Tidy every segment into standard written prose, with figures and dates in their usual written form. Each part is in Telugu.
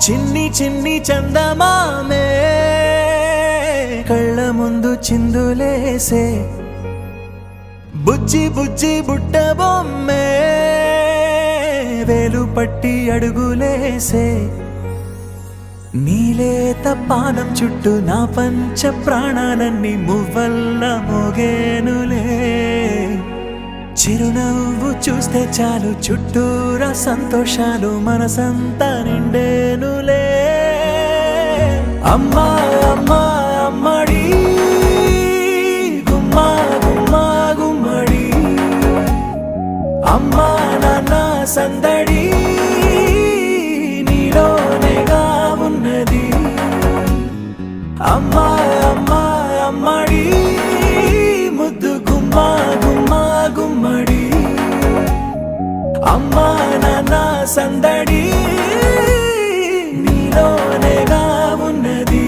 చిన్ని చిన్ని చందమామే కళ్ళ ముందు చిందులేసే బుజ్జి బుజ్జి బుట్ట బొమ్మే వేలు పట్టి అడుగులేసే నీలేత పానం చుట్టూ నా పంచ ప్రాణాలన్నీ మువ్వల్ల మోగేనులే చిరునవ్వు చూస్తే చాలు చుట్టూరా సంతోషాలు మనసంతా నిండేనులే అమ్మా అమ్మా అమ్మడి గుమ్మా గుమ్మా గుమ్మడి అమ్మా నాన్న సందడి నీలోనేగా ఉన్నది అమ్మా అమ్మా అమ్మడి ముద్దు గుమ్మా గుమ్మా గుమ్మడి అమ్మా నాన్న సందడి నీలోనేగా ఉన్నది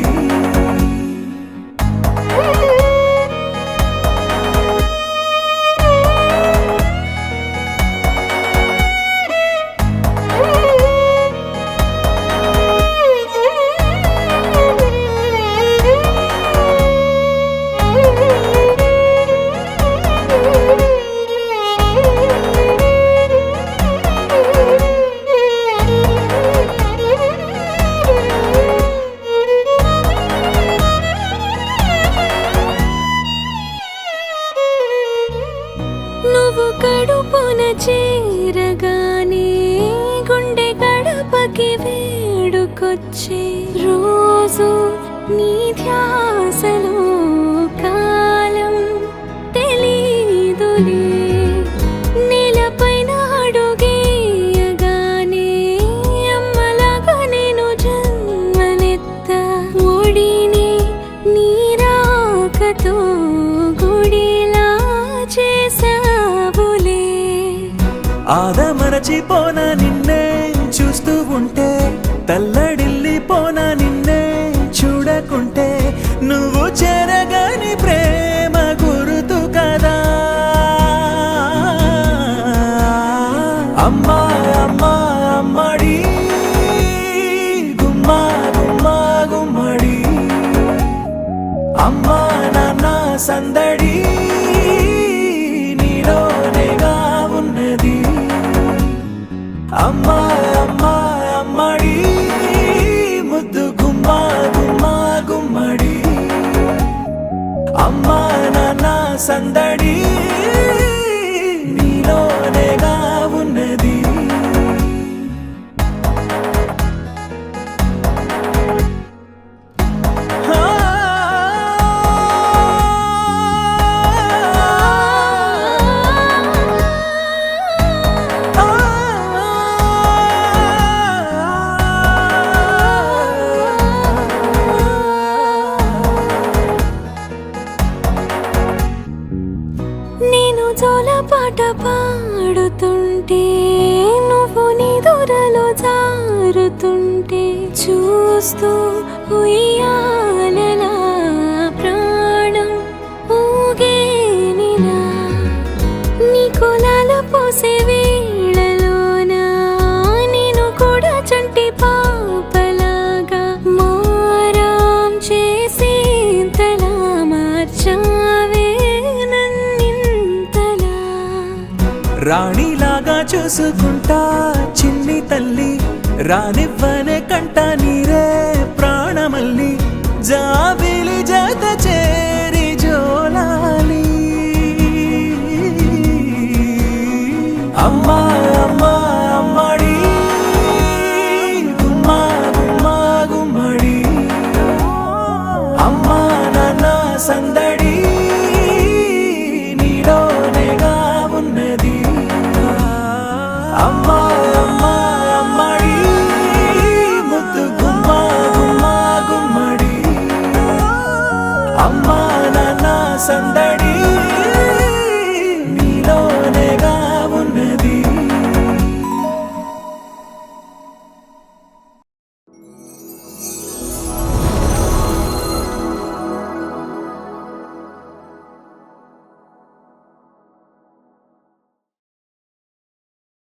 నువ్వు కడుపున చేరగానే గుండె గడపకి వేడుకొచ్చే రోజు నీ ధ్యాసలో కాలం తెలీదులే నేలపైన అడుగేయగానే అమ్మలాగా నేను జన్మనెత్త ఒడిని నీ రాకతో గుడిలా చేసావులే ఆదమరచిపోనా నిన్నే చూస్తూ ఉంటే తల్లడిల్లిపోనా నిన్నే చూడకుంటే నువ్వు చెరగని ప్రేమ గురుతు కదా అమ్మా అమ్మా అమ్మడి గుమ్మా గుమ్మా గుమ్మడి అమ్మా నాన్న సందడి నీలోనేగా ఉన్నది అమ్మా అమ్మా అమ్మడి ముద్దు గుమ్మా గుమ్మా గుమ్మడి అమ్మా నాన్న సందడి నీలోనేగా ఉన్నది నేను జోలపాట పాడుతుంటే నువ్వు నీ దూరలో జారుతుంటే చూస్తూ ఉయ్యాలలా ప్రాణం ఊగేనిలా నీ కులాల పోసే వేళలోనా నేను కూడా చంటి పాపలాగా మారాం చేసేంతలా మార్చావే రాణిలాగా చూసుకుంటా చిన్ని తల్లి రానివ్వనే కంట నీరే ప్రాణమల్లి జాబిలి జత